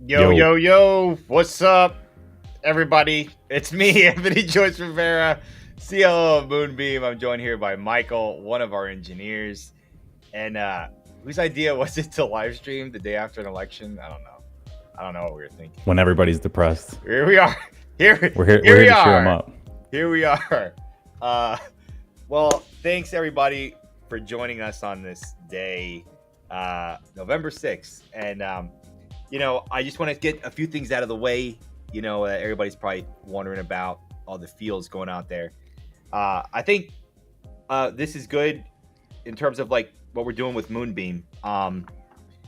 Yo, Yo, yo, yo, what's up, everybody? It's me, Anthony Joyce-Rivera, COO of Moonbeam. I'm joined here by Michael, one of our engineers. And whose idea was it to live stream the day after an election? I don't know. I don't know what we were thinking. when everybody's depressed, Here we are. Here, we're here. here We're here we to cheer them are. up. Here we are. Uh, well, thanks everybody for joining us on this day, November 6th. And I just want to get a few things out of the way. Everybody's probably wondering about all the fields going out there. I think this is good in terms of like what we're doing with Moonbeam. A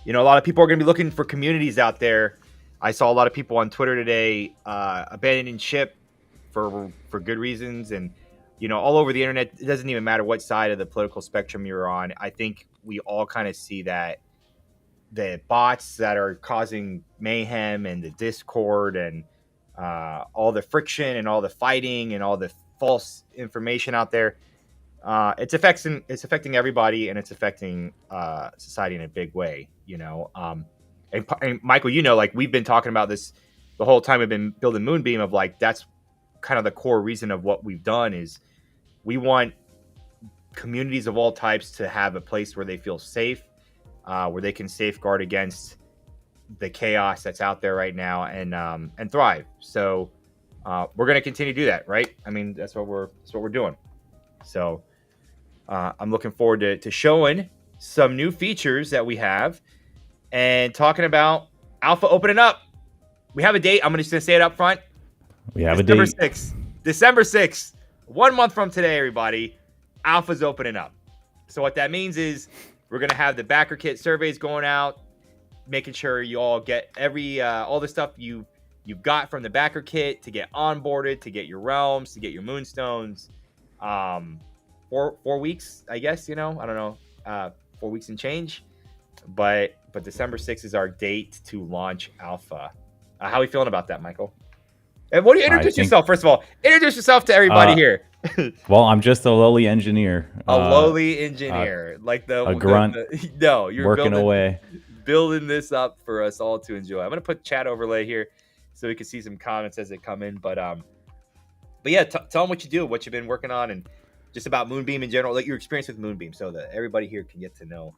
lot of people are going to be looking for communities out there. I saw a lot of people on Twitter today abandoning ship for good reasons, and all over the internet. It doesn't even matter what side of the political spectrum you're on. I think we all kind of see that the bots that are causing mayhem and the discord and all the friction and all the fighting and all the false information out there, it's affecting everybody, and it's affecting society in a big way. And Michael, like we've been talking about this the whole time we've been building Moonbeam, of like that's kind of the core reason of what we've done is we want communities of all types to have a place where they feel safe, where they can safeguard against the chaos that's out there right now, and thrive. So we're going to continue to do that, right? I mean, that's what we're doing. So I'm looking forward to showing some new features that we have and talking about Alpha opening up. We have a date. I'm just going to say it up front. We have December a date. 6th. December 6th. 1 month from today, everybody. Alpha's opening up. So what that means is we're going to have the backer kit surveys going out, making sure you all get all the stuff you've got from the backer kit to get onboarded, to get your realms, to get your moonstones. 4 weeks, I guess, I don't know, 4 weeks and change. But December 6th is our date to launch Alpha. How are we feeling about that, Michael? And what do you introduce yourself? First of all, introduce yourself to everybody here. Well, I'm just a lowly engineer. A lowly engineer, like a grunt. No, you're working away, building this up for us all to enjoy. I'm gonna put chat overlay here so we can see some comments as they come in. But yeah, tell them what you do, what you've been working on, and just about Moonbeam in general, like your experience with Moonbeam, so that everybody here can get to know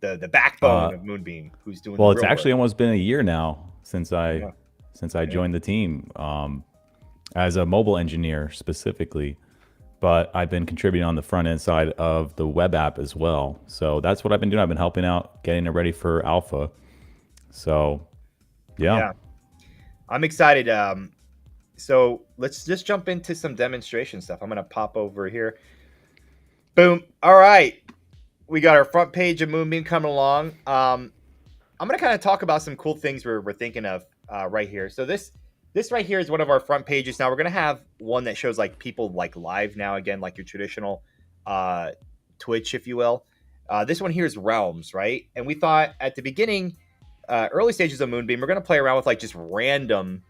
the backbone of Moonbeam, who's doing. Well, it's actually almost been a year now since I joined the team as a mobile engineer specifically, but I've been contributing on the front end side of the web app as well. So that's what I've been doing. I've been helping out, getting it ready for Alpha. So yeah. I'm excited. So let's just jump into some demonstration stuff. I'm gonna pop over here. Boom. All right. We got our front page of Moonbeam coming along. I'm gonna kind of talk about some cool things we're thinking of right here. So this right here is one of our front pages. Now we're gonna have one that shows like people like live now again, like your traditional Twitch, if you will. This one here is realms, right? And we thought at the beginning, early stages of Moonbeam, we're gonna play around with like just random,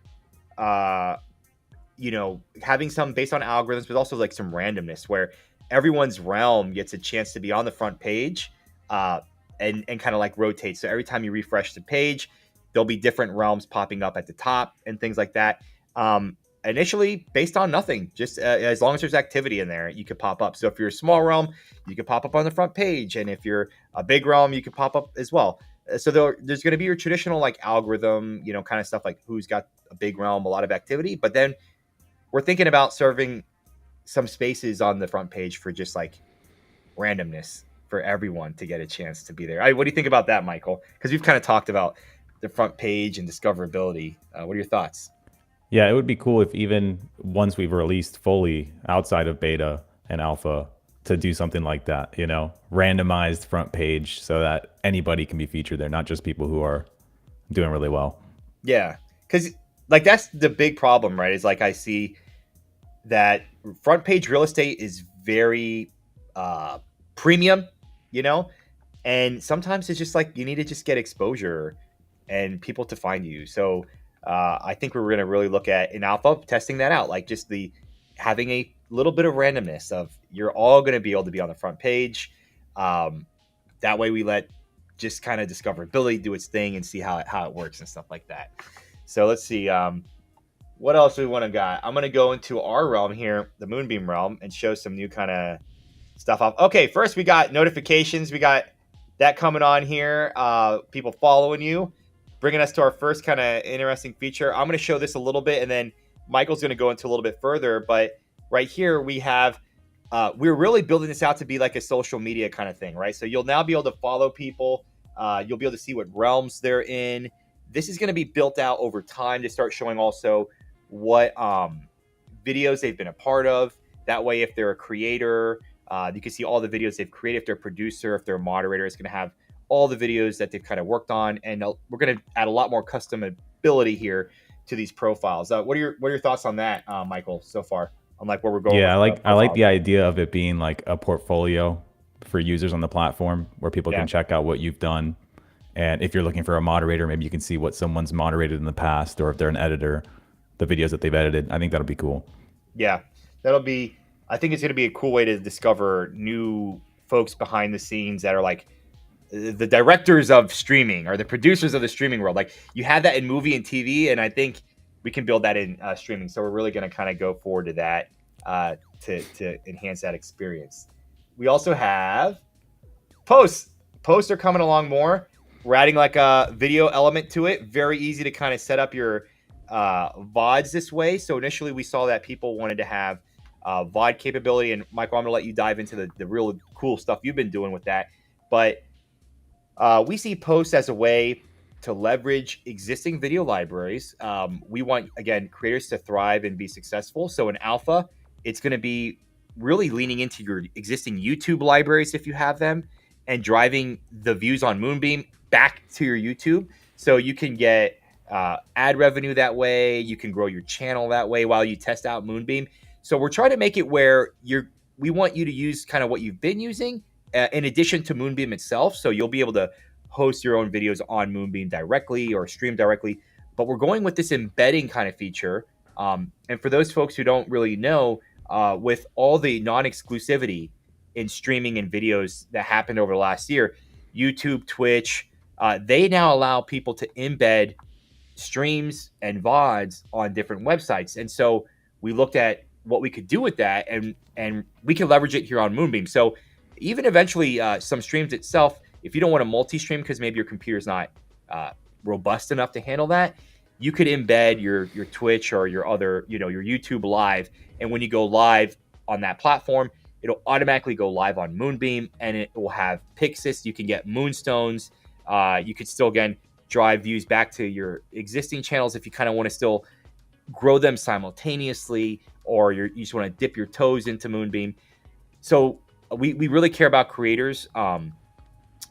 having some based on algorithms, but also like some randomness where everyone's realm gets a chance to be on the front page and kind of like rotate. So every time you refresh the page, there'll be different realms popping up at the top and things like that. Initially based on nothing, just as long as there's activity in there, you could pop up. So if you're a small realm, you can pop up on the front page. And if you're a big realm, you can pop up as well. So there's going to be your traditional like algorithm, kind of stuff like who's got a big realm, a lot of activity. But then we're thinking about serving some spaces on the front page for just like randomness for everyone to get a chance to be there. What do you think about that, Michael? Because we've kind of talked about the front page and discoverability. What are your thoughts? Yeah, it would be cool if even once we've released fully outside of beta and alpha to do something like that, randomized front page so that anybody can be featured there, not just people who are doing really well. Yeah, because like that's the big problem, right? Is like I see that front page real estate is very premium, and sometimes it's just like you need to just get exposure and people to find you. So I think we're going to really look at in alpha testing that out, like just having a little bit of randomness of you're all going to be able to be on the front page. That way we let just kind of discoverability, do its thing, and see how it works and stuff like that. So let's see. What else do we want to got? I'm going to go into our realm here, the Moonbeam realm, and show some new kind of stuff off. Okay, first we got notifications. We got that coming on here. People following you, bringing us to our first kind of interesting feature. I'm going to show this a little bit, and then Michael's going to go into a little bit further. But right here we have, we're really building this out to be like a social media kind of thing, right? So you'll now be able to follow people. You'll be able to see what realms they're in. This is going to be built out over time to start showing also what videos they've been a part of. That way, if they're a creator, you can see all the videos they've created. If they're a producer, if they're a moderator, it's going to have all the videos that they've kind of worked on. And we're going to add a lot more customability here to these profiles. What are your thoughts on that, Michael, so far? On like where we're going? Yeah, I like the idea of it being like a portfolio for users on the platform where people can check out what you've done. And if you're looking for a moderator, maybe you can see what someone's moderated in the past, or if they're an editor, the videos that they've edited. I think that'll be cool. Yeah, I think it's going to be a cool way to discover new folks behind the scenes that are like the directors of streaming or the producers of the streaming world. Like you have that in movie and TV, and I think we can build that in streaming. So we're really going to kind of go forward to that to enhance that experience. We also have posts. Posts are coming along more. We're adding like a video element to it. Very easy to kind of set up your VODs this way. So initially we saw that people wanted to have VOD capability. And Michael, I'm going to let you dive into the real cool stuff you've been doing with that. But we see posts as a way to leverage existing video libraries. We want, again, creators to thrive and be successful. So in alpha, it's going to be really leaning into your existing YouTube libraries if you have them, and driving the views on Moonbeam back to your YouTube. So you can get ad revenue that way. You can grow your channel that way while you test out Moonbeam. So we're trying to make it where we want you to use kind of what you've been using in addition to Moonbeam itself. So you'll be able to host your own videos on Moonbeam directly or stream directly. But we're going with this embedding kind of feature. And for those folks who don't really know, with all the non-exclusivity in streaming and videos that happened over the last year, YouTube, Twitch, they now allow people to embed streams and VODs on different websites. And so we looked at what we could do with that, and we can leverage it here on Moonbeam. So even eventually some streams itself, if you don't want to multi-stream because maybe your computer's not robust enough to handle that, you could embed your Twitch or your other, your YouTube live. And when you go live on that platform, it'll automatically go live on Moonbeam, and it will have Pixis. You can get Moonstones. You could still, again, drive views back to your existing channels if you kind of want to still grow them simultaneously, or you just want to dip your toes into Moonbeam. So we really care about creators, and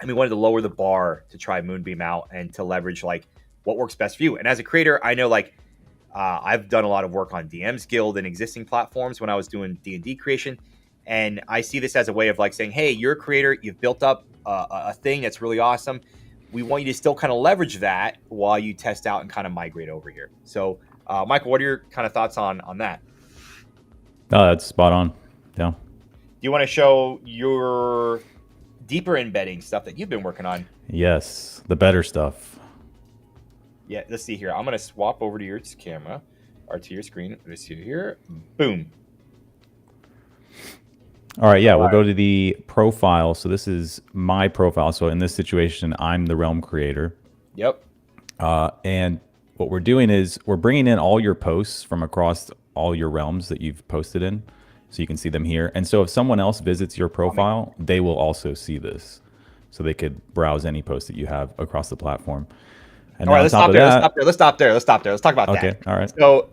we wanted to lower the bar to try Moonbeam out and to leverage like what works best for you. And as a creator, I know like I've done a lot of work on DM's Guild and existing platforms when I was doing D&D creation. And I see this as a way of like saying, hey, you're a creator, you've built up a thing that's really awesome. We want you to still kind of leverage that while you test out and kind of migrate over here. So, Michael, what are your kind of thoughts on that? Oh, that's spot on. Yeah. Do you want to show your deeper embedding stuff that you've been working on? Yes, the better stuff. Yeah, let's see here. I'm going to swap over to your camera or to your screen. Let's see here. Boom. All right, yeah, we'll go to the profile. So this is my profile. So in this situation, I'm the realm creator. Yep. And what we're doing is we're bringing in all your posts from across all your realms that you've posted in, so you can see them here. And so if someone else visits your profile, they will also see this. So they could browse any post that you have across the platform. And all right, let's stop there. Let's stop there. Let's talk about that. Okay, all right. So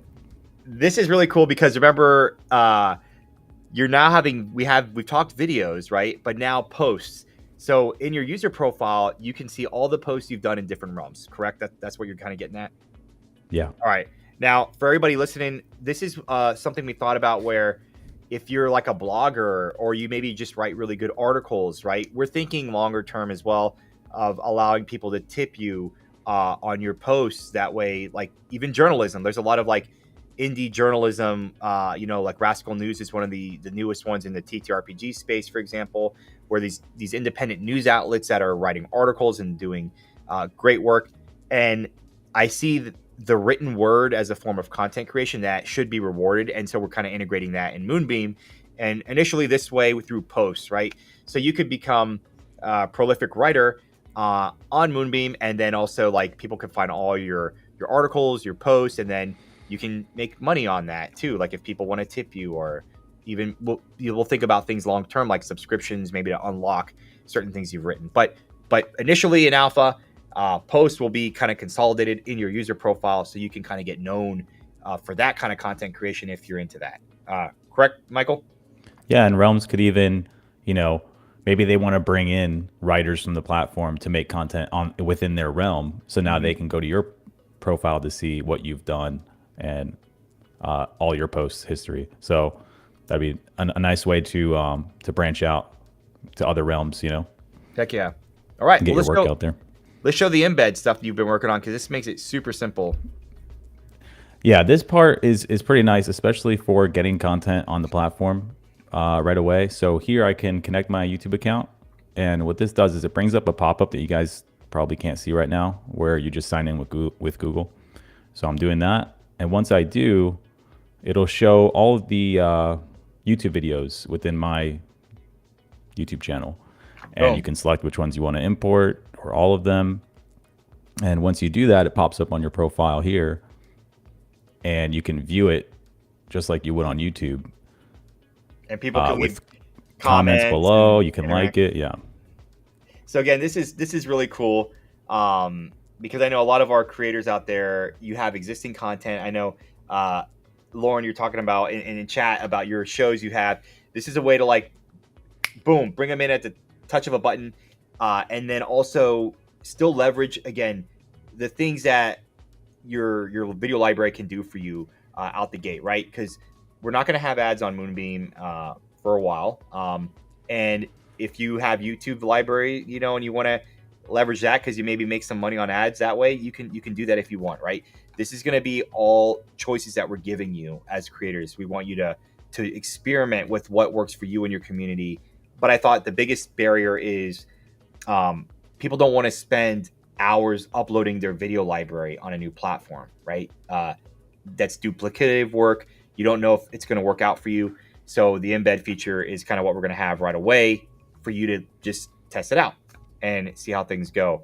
this is really cool because remember, you're now we've talked videos, right? But now posts. So in your user profile, you can see all the posts you've done in different realms, correct? That's what you're kind of getting at? Yeah. All right. Now, for everybody listening, this is something we thought about where if you're like a blogger or you maybe just write really good articles, right? We're thinking longer term as well of allowing people to tip you on your posts. That way, like even journalism, there's a lot of like indie journalism, like Rascal News is one of the newest ones in the TTRPG space, for example, where these independent news outlets that are writing articles and doing great work. And I see the written word as a form of content creation that should be rewarded. And so we're kind of integrating that in Moonbeam, and initially this way through posts, right? So you could become a prolific writer on Moonbeam, and then also like people can find all your articles, your posts, and then you can make money on that too. Like if people want to tip you, or even we'll think about things long term, like subscriptions, maybe to unlock certain things you've written. But initially in alpha, posts will be kind of consolidated in your user profile, so you can kind of get known for that kind of content creation if you're into that. Correct, Michael? Yeah, and realms could even, maybe they want to bring in writers from the platform to make content within their realm. So now they can go to your profile to see what you've done and all your posts history. So that'd be a nice way to branch out to other realms. Heck yeah! All right, get your work out there. Let's show the embed stuff you've been working on, because this makes it super simple. Yeah, this part is pretty nice, especially for getting content on the platform right away. So here I can connect my YouTube account, and what this does is it brings up a pop-up that you guys probably can't see right now, where you just sign in with Google. So I'm doing that, and once I do, it'll show all of the YouTube videos within my YouTube channel, and you can select which ones you want to import, or all of them. And once you do that, it pops up on your profile here, and you can view it just like you would on YouTube. And people can leave comments below. You can like it. Yeah. So again, this is really cool, because I know a lot of our creators out there, you have existing content. I know, Lauren, you're talking about in chat about your shows you have. This is a way to like, boom, bring them in at the touch of a button, and then also still leverage, again, the things that your video library can do for you out the gate, right? Because we're not going to have ads on Moonbeam for a while. And if you have YouTube library, and you want to leverage that because you maybe make some money on ads that way, you can do that if you want, right? This is going to be all choices that we're giving you as creators. We want you to experiment with what works for you and your community. But I thought the biggest barrier is people don't want to spend hours uploading their video library on a new platform, right? That's duplicative work. You don't know if it's going to work out for you. So the embed feature is kind of what we're going to have right away for you to just test it out and see how things go.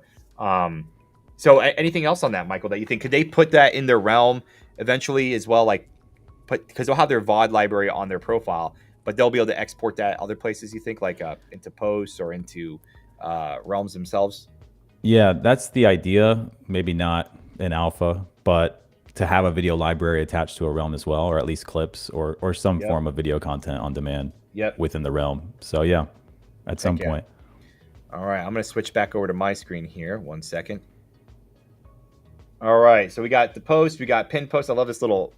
So anything else on that, Michael, that you think, could they put that in their realm eventually as well? Like because they'll have their VOD library on their profile, but they'll be able to export that other places, you think, like into posts or into realms themselves? Yeah, that's the idea. Maybe not in alpha, but to have a video library attached to a realm as well, or at least clips or some form of video content on demand within the realm. So yeah, at some point. All right, I'm going to switch back over to my screen here. 1 second. All right, so we got the post, we got pinned posts. I love this little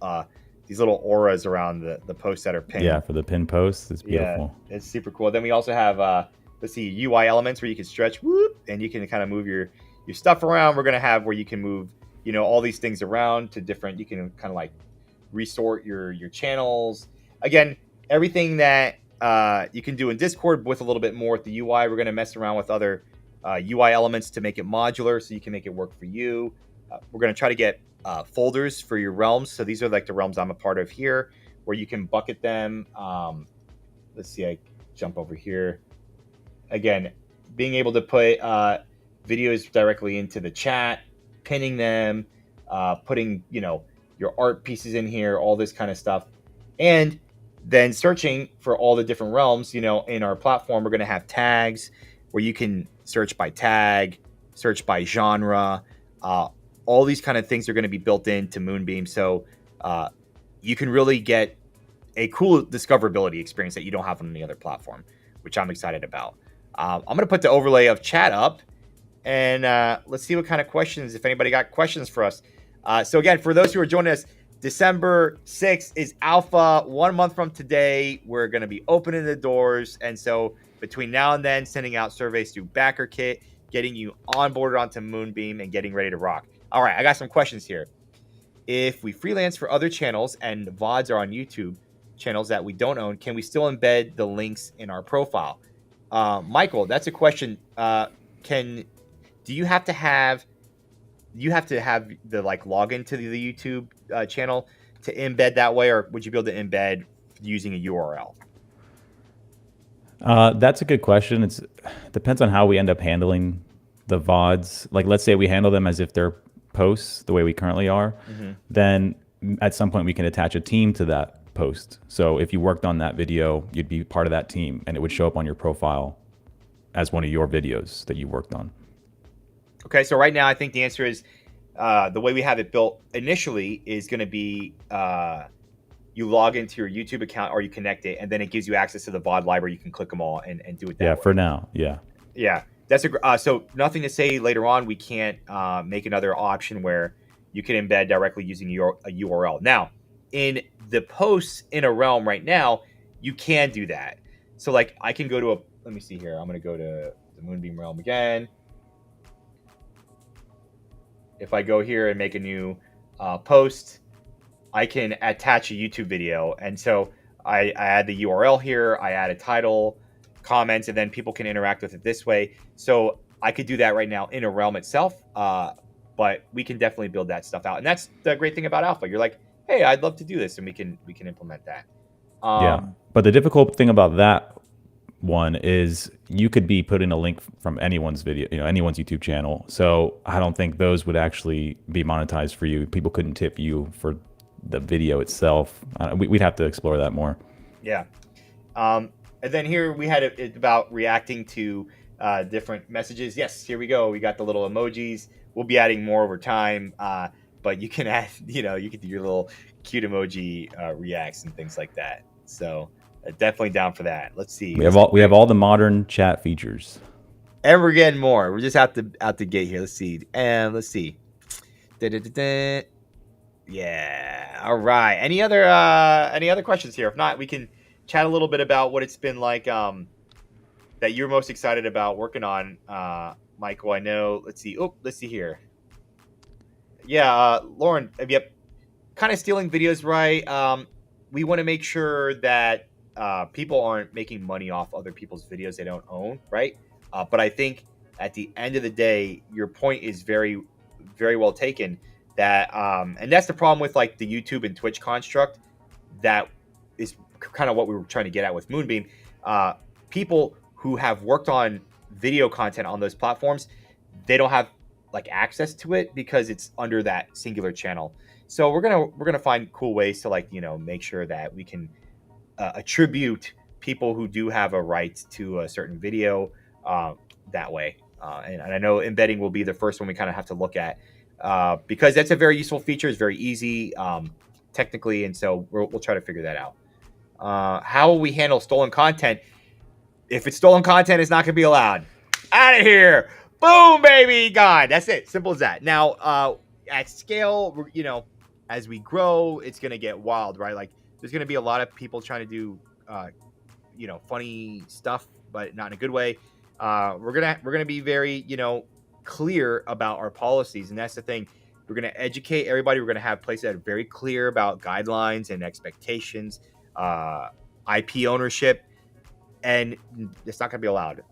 these little auras around the posts that are pinned. Yeah, for the pinned posts, it's beautiful. Yeah, it's super cool. Then we also have let's see, UI elements where you can stretch, and you can kind of move your stuff around. We're going to have where you can move, all these things around to different, you can kind of like resort your channels. Again, everything that you can do in Discord with a little bit more with the UI. We're going to mess around with other UI elements to make it modular so you can make it work for you. We're going to try to get folders for your realms. So these are like the realms I'm a part of here, where you can bucket them. Let's see, I jump over here. Again, being able to put videos directly into the chat, pinning them, putting, your art pieces in here, all this kind of stuff. And then searching for all the different realms, in our platform, we're going to have tags where you can search by tag, search by genre. All these kind of things are going to be built into Moonbeam. So you can really get a cool discoverability experience that you don't have on any other platform, which I'm excited about. I'm going to put the overlay of chat up, and let's see what kind of questions, if anybody got questions for us. So again, for those who are joining us, December 6th is alpha. 1 month from today, we're going to be opening the doors. And so between now and then, sending out surveys through BackerKit, getting you onboarded onto Moonbeam, and getting ready to rock. All right, I got some questions here. if we freelance for other channels and VODs are on YouTube channels that we don't own, can we still embed the links in our profile? Michael, that's a question. Do you have to have the like login to the YouTube channel to embed that way, or would you be able to embed using a URL? That's a good question. It depends on how we end up handling the VODs. Like, let's say we handle them as if they're posts the way we currently are, then at some point we can attach a team to that post. So if you worked on that video, you'd be part of that team and it would show up on your profile as one of your videos that you worked on. Okay, so right now I think the answer is the way we have it built initially is going to be you log into your YouTube account or you connect it, and then it gives you access to the VOD library. You can click them all and do it that way. Yeah, for now. Yeah. Yeah. That's so nothing to say later on we can't make another option where you can embed directly using a URL. Now, in the posts in a realm right now, you can do that. So like I can go to let me see here. I'm going to go to the Moonbeam realm again. If I go here and make a new post, I can attach a YouTube video. And so I add the URL here. I add a title, comments, and then people can interact with it this way. So I could do that right now in a realm itself. But we can definitely build that stuff out. And that's the great thing about Alpha. You're like, hey, I'd love to do this. And we can implement that. Yeah. But the difficult thing about that one is you could be putting a link from anyone's video, anyone's YouTube channel. So I don't think those would actually be monetized for you. People couldn't tip you for the video itself. We'd have to explore that more. Yeah. And then here we had it about reacting to different messages. Yes, here we go. We got the little emojis. We'll be adding more over time. But you can add, you can do your little cute emoji reacts and things like that. So definitely down for that. Let's see. We have all the modern chat features. And we're getting more. We're just out the gate here. Let's see. And let's see. Da-da-da-da. Yeah. All right. Any other questions here? If not, we can chat a little bit about what it's been like that you're most excited about working on, Michael. I know. Let's see. Let's see here. Yeah, Lauren. Yep. Kind of stealing videos, right? We want to make sure that people aren't making money off other people's videos they don't own, right? But I think at the end of the day, your point is very, very well taken. That and that's the problem with like the YouTube and Twitch construct. That is kind of what we were trying to get at with Moonbeam. People who have worked on video content on those platforms, they don't have like access to it because it's under that singular channel. So we're gonna find cool ways to like make sure that we can attribute people who do have a right to a certain video that way. And I know embedding will be the first one we kind of have to look at. Because that's a very useful feature. It's very easy technically, and so we'll try to figure that out. How will we handle stolen content? If it's stolen content, it's not going to be allowed. Out of here. Boom, baby, gone. That's it. Simple as that. Now, at scale, as we grow, it's going to get wild, right? Like, there's going to be a lot of people trying to do, funny stuff, but not in a good way. We're gonna be very, clear about our policies, and that's the thing. We're going to educate everybody. We're going to have places that are very clear about guidelines and expectations, IP ownership, and it's not going to be allowed.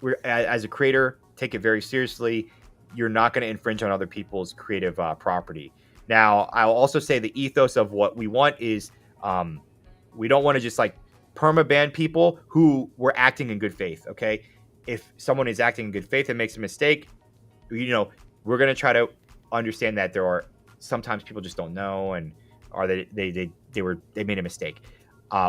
We're as a creator, take it very seriously. You're not going to infringe on other people's creative property. Now, I'll also say the ethos of what we want is we don't want to just like perma-ban people who were acting in good faith, okay? If someone is acting in good faith and makes a mistake, we're going to try to understand that there are sometimes people just don't know and or they made a mistake.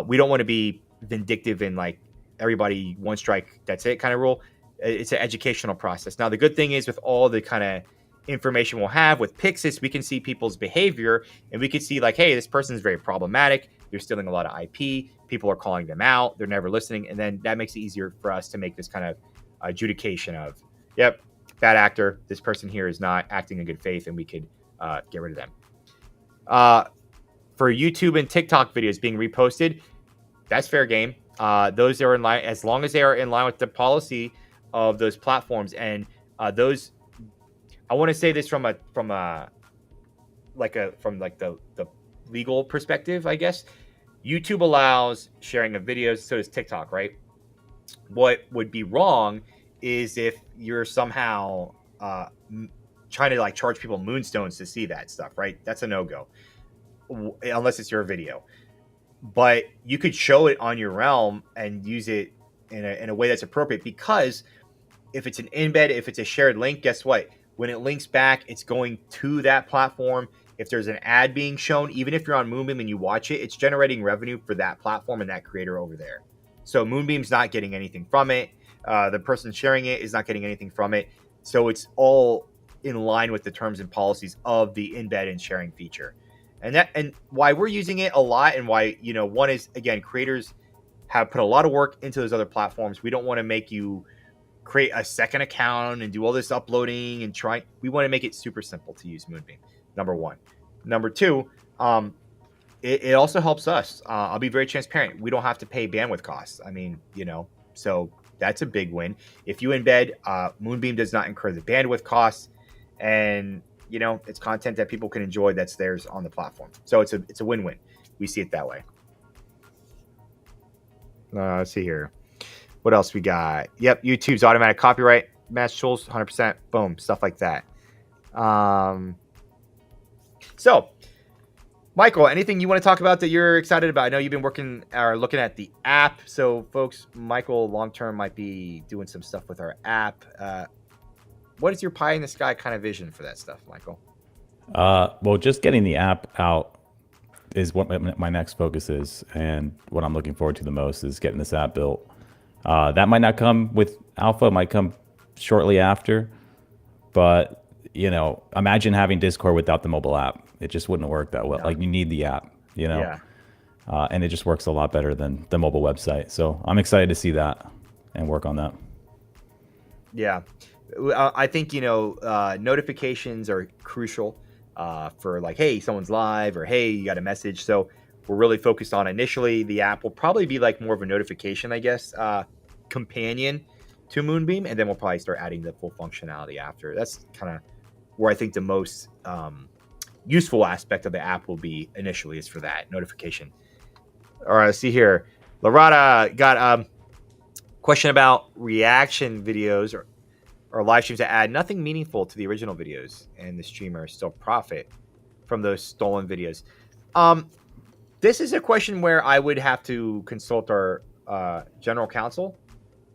We don't want to be vindictive and like everybody one strike, that's it kind of rule. It's an educational process. Now, the good thing is with all the kind of information we'll have with Pixis, we can see people's behavior and we can see like, hey, this person is very problematic. They're stealing a lot of IP. People are calling them out. They're never listening. And then that makes it easier for us to make this kind of adjudication of, yep, bad actor. This person here is not acting in good faith and we could get rid of them. For YouTube and TikTok videos being reposted, that's fair game. Those are in line as long as they are in line with the policy of those platforms. And those, I want to say this from a from the legal perspective, I guess. YouTube allows sharing of videos, so does TikTok, right? What would be wrong is if you're somehow trying to like charge people moonstones to see that stuff, right? That's a no-go, unless it's your video. But you could show it on your realm and use it in a way that's appropriate, because if it's an embed, if it's a shared link, guess what? When it links back, it's going to that platform. If there's an ad being shown, even if you're on Moonbeam and you watch it, it's generating revenue for that platform and that creator over there. So Moonbeam's not getting anything from it. The person sharing it is not getting anything from it. So it's all in line with the terms and policies of the embed and sharing feature. And why we're using it a lot, and why, one is, again, creators have put a lot of work into those other platforms. We don't want to make you create a second account and do all this uploading and trying. We want to make it super simple to use Moonbeam. Number one. Number two, it also helps us. I'll be very transparent. We don't have to pay bandwidth costs. I mean, so that's a big win. If you embed, Moonbeam does not incur the bandwidth costs, and it's content that people can enjoy that's theirs on the platform. So it's a win-win. We see it that way. Let's see here. What else we got? Yep, YouTube's automatic copyright match tools, 100%. Boom, stuff like that. So, Michael, anything you want to talk about that you're excited about? I know you've been working or looking at the app. So, folks, Michael long-term might be doing some stuff with our app. What is your pie in the sky kind of vision for that stuff, Michael? Well, just getting the app out is what my next focus is. And what I'm looking forward to the most is getting this app built. That might not come with alpha, it might come shortly after. But, imagine having Discord without the mobile app. It just wouldn't work that well. No. Like, you need the app, Yeah. And it just works a lot better than the mobile website. So I'm excited to see that and work on that. Yeah. I think, notifications are crucial for like, hey, someone's live, or hey, you got a message. So we're really focused on initially the app will probably be like more of a notification, I guess, companion to Moonbeam. And then we'll probably start adding the full functionality after. That's kind of where I think the most useful aspect of the app will be initially, is for that notification. All right, let's see here. Larada got a question about reaction videos or live streams that add nothing meaningful to the original videos, and the streamer still profit from those stolen videos. This is a question where I would have to consult our general counsel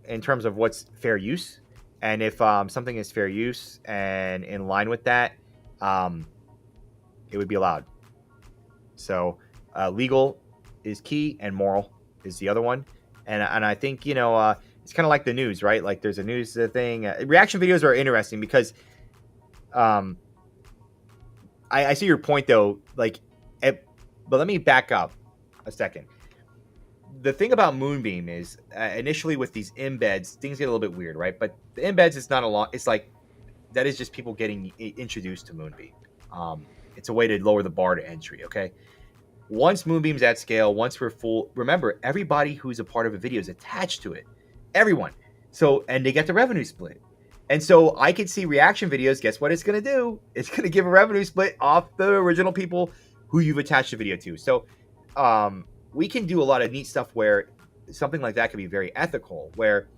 in terms of what's fair use, and if something is fair use and in line with that, it would be allowed. So legal is key, and moral is the other one. And I think, it's kind of like the news, right? Like, there's a news thing. Reaction videos are interesting because I see your point, though. But let me back up a second. The thing about Moonbeam is initially with these embeds, things get a little bit weird, right? But the embeds, it's not a lot. It's like, that is just people getting introduced to Moonbeam. It's a way to lower the bar to entry, okay? Once Moonbeam's at scale, once we're full, remember, everybody who's a part of a video is attached to it. Everyone. So, and they get the revenue split. And so I could see reaction videos, guess what it's going to do? It's going to give a revenue split off the original people who you've attached the video to. So we can do a lot of neat stuff where something like that can be very ethical, where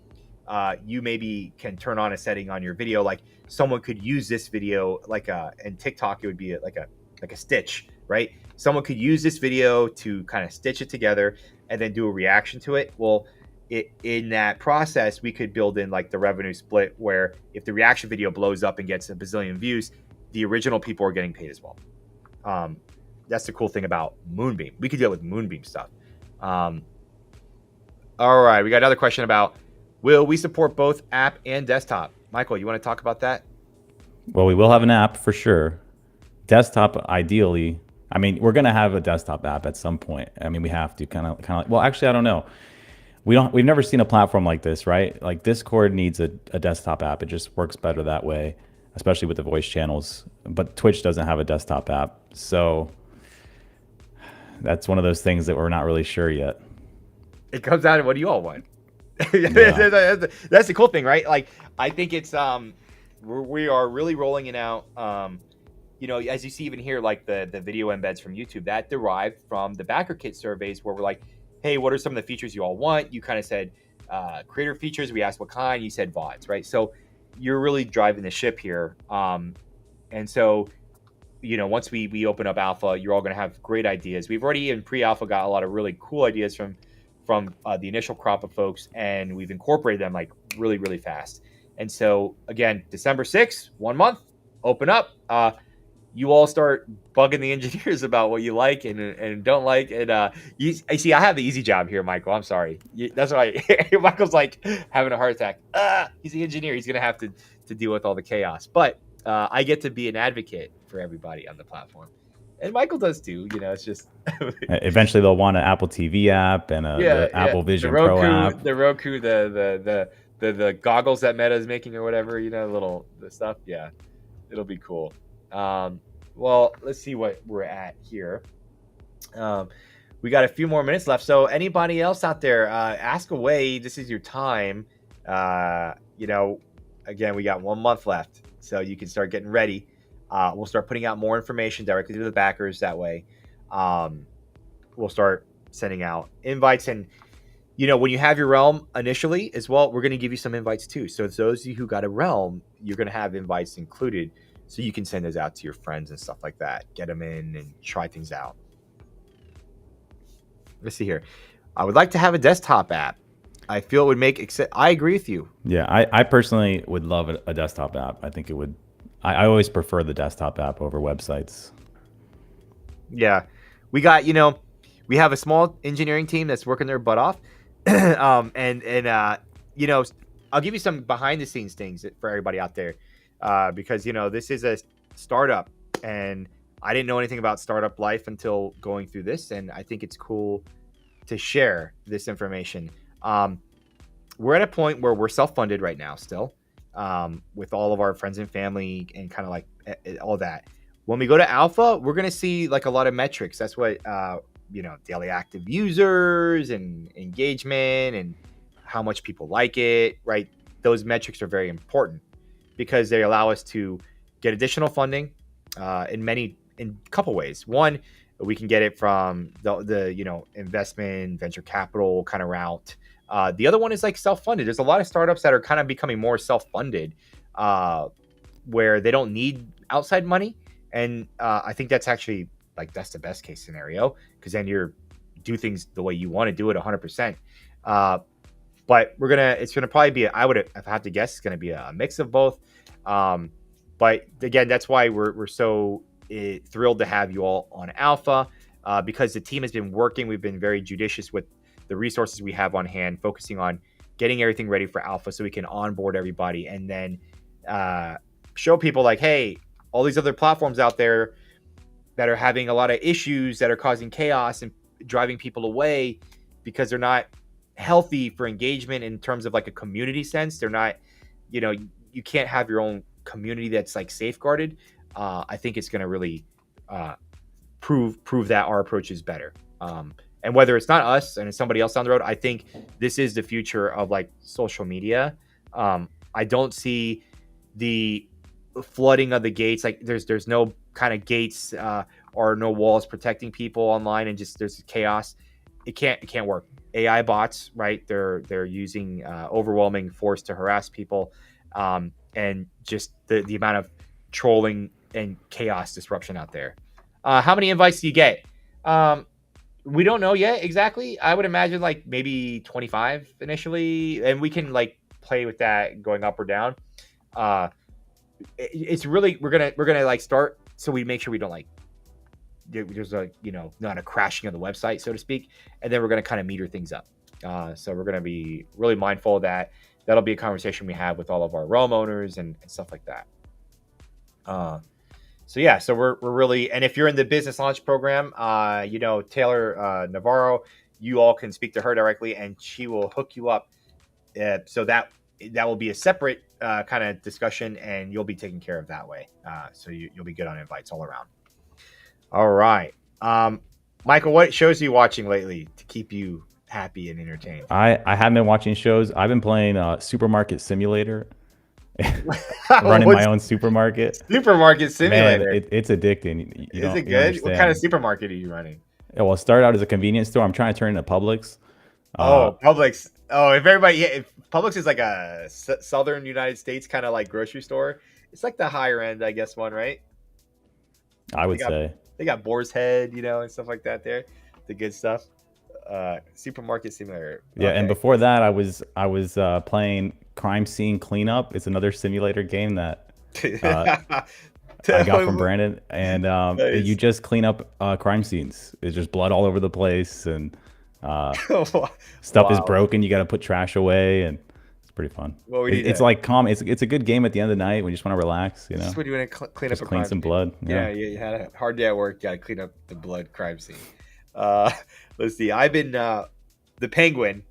you maybe can turn on a setting on your video, like someone could use this video, like in TikTok, it would be like a stitch, right? Someone could use this video to kind of stitch it together and then do a reaction to it. Well, in that process, we could build in like the revenue split, where if the reaction video blows up and gets a bazillion views, the original people are getting paid as well. That's the cool thing about Moonbeam. We could deal with Moonbeam stuff. All right, we got another question about, will we support both app and desktop? Michael, you want to talk about that? Well, we will have an app for sure. Desktop, ideally. I mean, we're going to have a desktop app at some point. I mean, we have to kind of. Well, actually, I don't know. We've never seen a platform like this, right? Like, Discord needs a desktop app. It just works better that way, especially with the voice channels. But Twitch doesn't have a desktop app, so that's one of those things that we're not really sure yet. It comes down to, what do you all want? Yeah. That's the cool thing, right? Like, I think it's we are really rolling it out. as you see even here, like the video embeds from YouTube, that derived from the backer kit surveys where we're like, hey, what are some of the features you all want? You kind of said creator features. We asked what kind. You said VODs, right? So you're really driving the ship here. And so, once we open up alpha, you're all going to have great ideas. We've already in pre-alpha got a lot of really cool ideas from the initial crop of folks, and we've incorporated them like really, really fast. And so again, December 6th, 1 month, open up. You all start bugging the engineers about what you like and don't like. And I see, I have the easy job here, Michael. I'm sorry. That's why Michael's like having a heart attack. He's the engineer. He's going to have to deal with all the chaos. But I get to be an advocate for everybody on the platform. And Michael does too. It's just eventually they'll want an Apple TV app and the Apple Vision Pro app. The Roku, the goggles that Meta is making or whatever, the stuff. Yeah, it'll be cool. Well, let's see what we're at here. We got a few more minutes left. So anybody else out there, ask away. This is your time. Again, we got 1 month left, so you can start getting ready. We'll start putting out more information directly to the backers that way. We'll start sending out invites, and when you have your realm initially as well, we're going to give you some invites too. So those of you who got a realm, you're going to have invites included, so you can send those out to your friends and stuff like that. Get them in and try things out. Let's see here. I would like to have a desktop app. I feel it would make. I agree with you. Yeah, I personally would love a desktop app. I think it would. I always prefer the desktop app over websites. Yeah, we got we have a small engineering team that's working their butt off, I'll give you some behind the scenes things for everybody out there, because this is a startup, and I didn't know anything about startup life until going through this, and I think it's cool to share this information. We're at a point where we're self-funded right now still. With all of our friends and family and kind of like all that. When we go to alpha, we're going to see like a lot of metrics. That's what, daily active users and engagement and how much people like it, right? Those metrics are very important because they allow us to get additional funding in a couple ways. One, we can get it from the investment, venture capital kind of route. The other one is like self-funded. There's a lot of startups that are kind of becoming more self-funded, where they don't need outside money. And I think that's actually that's the best case scenario, because then you do things the way you want to do it 100%. But it's going to probably be, I would have to guess, it's going to be a mix of both. But again, that's why we're so thrilled to have you all on alpha, because the team has been working. We've been very judicious with the resources we have on hand, focusing on getting everything ready for alpha so we can onboard everybody and then show people like, hey, all these other platforms out there that are having a lot of issues that are causing chaos and driving people away because they're not healthy for engagement in terms of like a community sense. They're not, you can't have your own community that's like safeguarded. I think it's going to really prove that our approach is better. And whether it's not us and it's somebody else down the road, I think this is the future of like social media. I don't see the flooding of the gates. Like there's no kind of gates or no walls protecting people online, and just there's chaos. It can't work. AI bots, right? They're using overwhelming force to harass people, and just the amount of trolling and chaos disruption out there. How many invites do you get? We don't know yet exactly. I would imagine like maybe 25 initially, and we can like play with that going up or down. It's really we're gonna like start so we make sure we don't like there's not a crashing of the website, so to speak, and then we're gonna kind of meter things up. So we're gonna be really mindful of that. That'll be a conversation we have with all of our realm owners and stuff like that. So we're really, and if you're in the business launch program, Taylor Navarro, you all can speak to her directly, and she will hook you up. So that will be a separate kind of discussion, and you'll be taken care of that way. So you'll be good on invites all around. All right, Michael, what shows are you watching lately to keep you happy and entertained? I haven't been watching shows. I've been playing Supermarket Simulator. running my What's own supermarket. Supermarket Man, Simulator? it's addicting. You Is don't it you don't good? What kind of understand. supermarket are you running? Yeah, well, it started out as a convenience store. I'm trying to turn it into Publix. Uh, Oh, Publix. Oh, if everybody, yeah, if Publix is like a southern United States kind of like grocery store, it's like the higher end, I guess, one, right? I They would got say. they got Boar's Head, and stuff like that there. The good stuff. Supermarket Simulator. Yeah, and Okay. before that, I was playing Crime Scene Cleanup. It's another simulator game that uh, I got from Brandon, and you Nice. just clean up crime scenes. It's just blood all over the place, and uh, stuff is Wow. broken. You got to put trash away, and it's pretty fun. Well, we need It's to. like calm. It's a good game at the end of the night when you just want to relax. Just when you want to clean up Just a clean crime some scene. blood. Yeah, Yeah. you had a hard day at work. Got to clean up the blood crime scene. Uh, let's see. I've been the Penguin.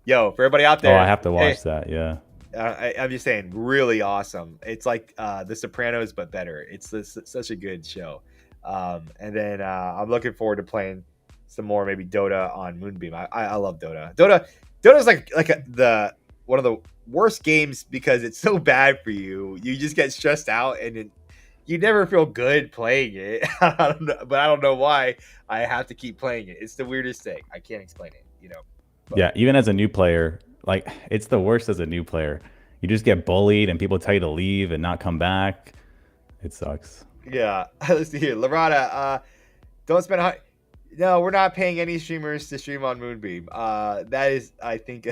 Yo, for everybody out Oh, I there, have to hey, watch that. Yeah. I'm just saying, really awesome. It's like The Sopranos, but better. It's such a good show. And then I'm looking forward to playing some more, maybe Dota on Moonbeam. I love Dota. Dota's like the one of the worst games because it's so bad for you. You just get stressed out, and you never feel good playing it. I don't know, but I don't know why I have to keep playing it. It's the weirdest thing. I can't explain it. But Yeah. Even as a new player, like it's the worst as a new player. You just get bullied, and people tell you to leave and not come back. It sucks. yeah, let's see here, Larada. Don't spend. No, we're not paying any streamers to stream on Moonbeam. That is, I think,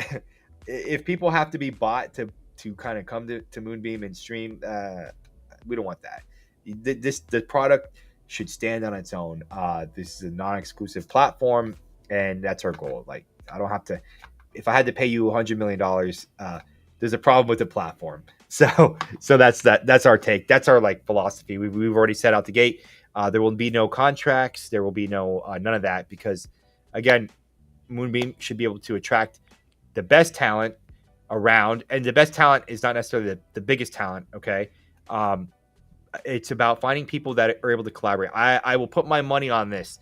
if people have to be bought to kind of come to Moonbeam and stream, we don't want that. The product should stand on its own. This is a non-exclusive platform, and that's our goal. Like, I don't have to. If I had to pay you $100 million, there's a problem with the platform. So that's that. That's our take. That's our like philosophy. We've already set out the gate. There will be no contracts. There will be no none of that because, again, Moonbeam should be able to attract the best talent around, and the best talent is not necessarily the biggest talent. Okay, um, it's about finding people that are able to collaborate. I will put my money on this.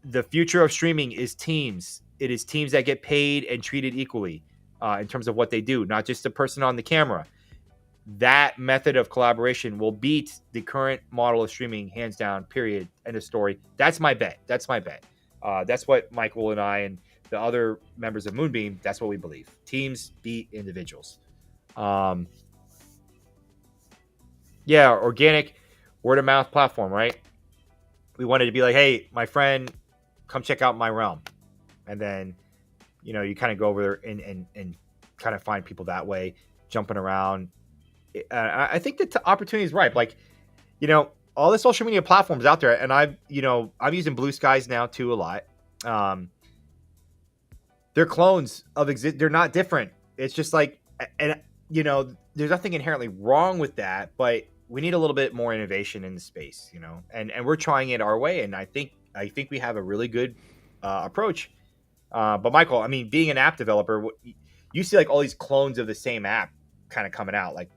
The future of streaming is teams. It is teams that get paid and treated equally in terms of what they do, not just the person on the camera. That method of collaboration will beat the current model of streaming hands down. Period. End of story. That's my bet. That's my bet. That's what Michael and I and the other members of Moonbeam. That's what we believe. Teams beat individuals. Um, yeah, organic word of mouth platform, right? We wanted to be like, hey, my friend, come check out my realm, and then you kind of go over there and kind of find people that way, jumping around. I think the opportunity is ripe. Like, all the social media platforms out there, and I'm using Blue Skies now too a lot. They're clones of exist. They're not different. It's just like, and there's nothing inherently wrong with that, but we need a little bit more innovation in the space, and we're trying it our way, and I think we have a really good approach. But Michael, I mean, being an app developer, you see like all these clones of the same app kind of coming out. Like,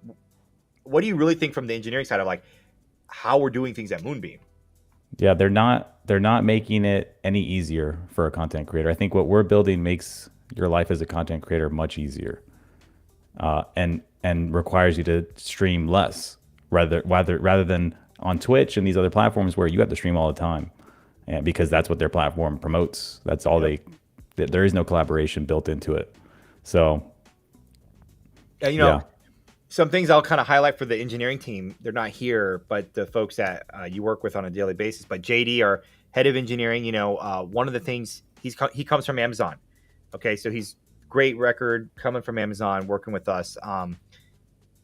what do you really think from the engineering side of like how we're doing things at Moonbeam? Yeah, they're not making it any easier for a content creator. I think what we're building makes your life as a content creator much easier, and requires you to stream less rather than on Twitch and these other platforms where you have to stream all the time, and because that's what their platform promotes. That's all Yep. there is no collaboration built into it. So And yeah, some things I'll kind of highlight for the engineering team. They're not here, but the folks that you work with on a daily basis. But JD, our head of engineering, one of the things he comes from Amazon. Okay, so he's great record coming from Amazon, working with us.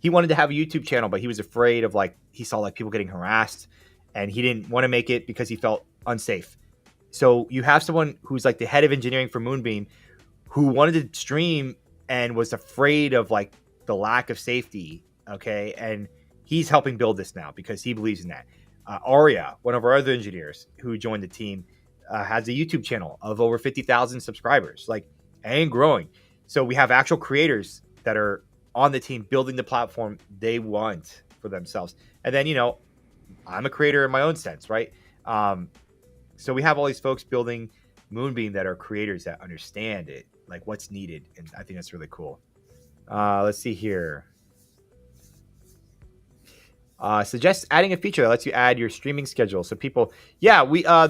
He wanted to have a YouTube channel, but he was afraid of he saw like people getting harassed, and he didn't want to make it because he felt unsafe. So you have someone who's like the head of engineering for Moonbeam, who wanted to stream and was afraid of like the lack of safety. Okay, and he's helping build this now because he believes in that. Aria, one of our other engineers who joined the team, has a YouTube channel of over 50,000 subscribers, and growing. So we have actual creators that are on the team building the platform they want for themselves. And then, I'm a creator in my own sense, right? So we have all these folks building Moonbeam that are creators that understand it, like what's needed. And I think that's really cool. Let's see here. suggest adding a feature that lets you add your streaming schedule. So people, yeah,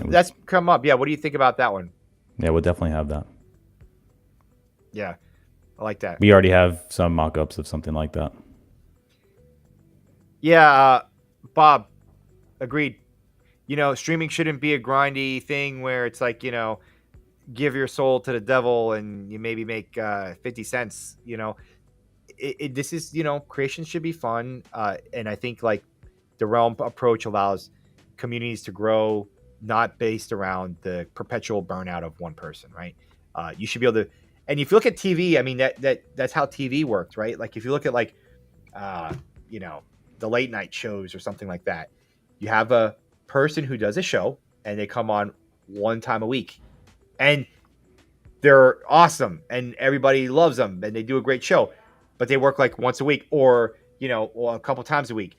that's come up. Yeah, what do you think about that one? Yeah, we'll definitely have that. Yeah, I like that. We already have some mock-ups of something like that. Yeah, Bob, agreed. Streaming shouldn't be a grindy thing where it's like, give your soul to the devil and you maybe make 50 cents. This is, creation should be fun. And I think like the Realm approach allows communities to grow, not based around the perpetual burnout of one person, right? You should be able to, and if you look at TV, I mean, that's how TV works, right? Like if you look at like, uh, the late night shows or something like that, you have a person who does a show and they come on one time a week and they're awesome and everybody loves them and they do a great show, but they work like once a week or a couple times a week.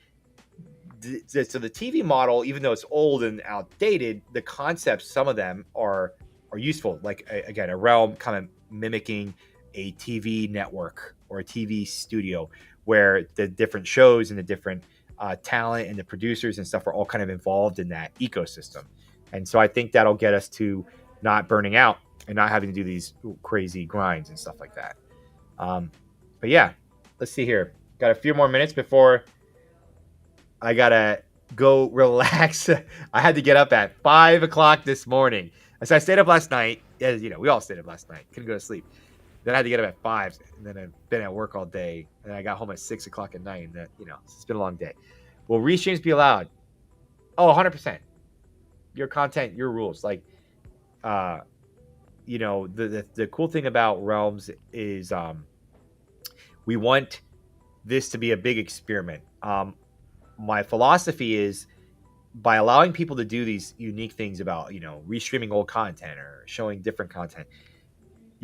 So the TV model, even though it's old and outdated, the concepts, some of them are useful. Like again, a Realm kind of mimicking a TV network or a TV studio where the different shows and the different talent and the producers and stuff are all kind of involved in that ecosystem. And so I think that'll get us to not burning out and not having to do these crazy grinds and stuff like that. But yeah, let's see here. Got a few more minutes before I gotta go relax. I had to get up at 5 o'clock this morning. So I stayed up last night. As we all stayed up last night. Couldn't go to sleep. Then I had to get up at 5, and then I've been at work all day, and I got home at 6 o'clock at night, and that, it's been a long day. Will restreams be allowed? Oh, 100%. Your content, your rules. Like, the cool thing about Realms is we want this to be a big experiment. My philosophy is by allowing people to do these unique things about, restreaming old content or showing different content,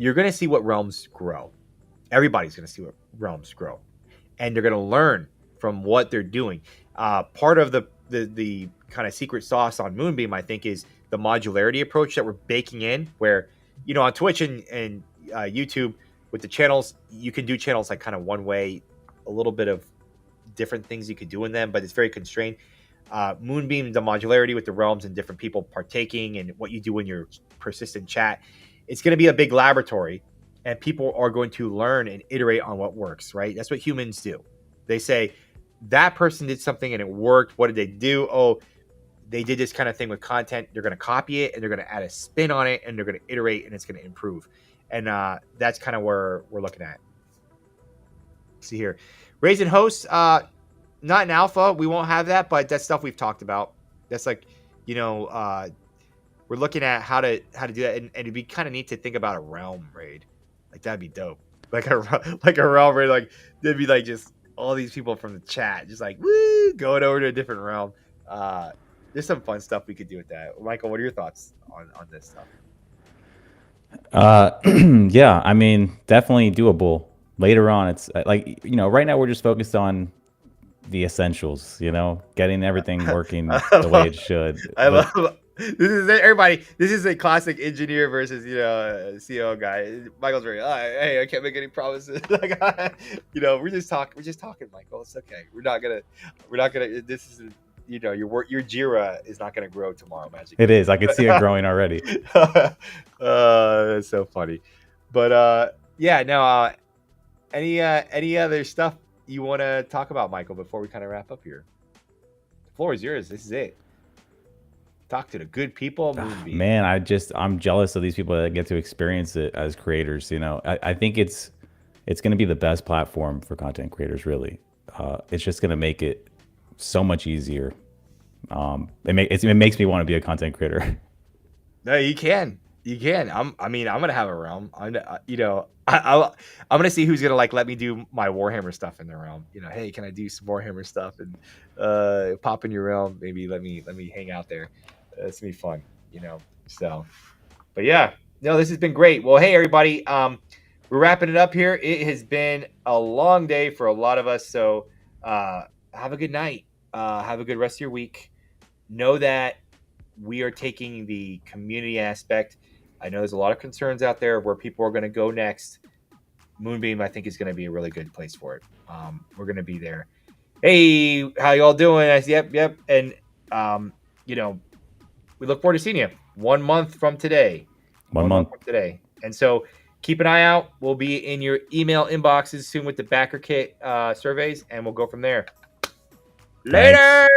you're going to see what Realms grow. Everybody's going to see what Realms grow. And they're going to learn from what they're doing. Part of the kind of secret sauce on Moonbeam, I think, is the modularity approach that we're baking in, where, on Twitch and YouTube with the channels, you can do channels like kind of one way, a little bit of different things you could do in them, but it's very constrained. Moonbeam, the modularity with the realms and different people partaking and what you do in your persistent chat, it's going to be a big laboratory, and people are going to learn and iterate on what works, right? That's what humans do. They say, that person did something and it worked. What did they do? Oh, they did this kind of thing with content. They're going to copy it and they're going to add a spin on it and they're going to iterate and it's going to improve. And that's kind of where we're looking at. See here. Raising hosts, not in alpha. We won't have that, but that's stuff we've talked about. That's like, we're looking at how to do that. And it'd be kind of neat to think about a realm raid. Like, that'd be dope. Like a realm raid. Like, there'd be like just all these people from the chat just like, woo, going over to a different realm. There's some fun stuff we could do with that. Michael, what are your thoughts on this stuff? Yeah, I mean, definitely doable. Later on, it's like, right now we're just focused on the essentials, getting everything working the way it should. I love this is everybody. This is a classic engineer versus CEO guy. Michael's very, hey, I can't make any promises. Like, we're just talking, Michael. It's okay. We're not gonna. This is your Jira is not gonna grow tomorrow, magically. It is. I can see it growing already. That's so funny. But yeah, no. Any other stuff you want to talk about, Michael, before we kind of wrap up here? The floor is yours. This is it. Talk to the good people. Man, I'm jealous of these people that get to experience it as creators. I think it's going to be the best platform for content creators. Really, it's just going to make it so much easier. It makes me want to be a content creator. No, you can. I'm gonna have a realm. I'm gonna see who's gonna let me do my Warhammer stuff in the realm. Hey, can I do some Warhammer stuff and pop in your realm? Maybe let me hang out there. It's gonna be fun, So, but yeah, no, this has been great. Well, hey everybody, we're wrapping it up here. It has been a long day for a lot of us. So, have a good night. Have a good rest of your week. Know that we are taking the community aspect. I know there's a lot of concerns out there where people are going to go next. Moonbeam, I think, is going to be a really good place for it. We're going to be there. Hey, how y'all doing? I said, yep. And you know, we look forward to seeing you 1 month from today. 1 month. From today. And so keep an eye out. We'll be in your email inboxes soon with the backer kit surveys, and we'll go from there. Thanks. Later.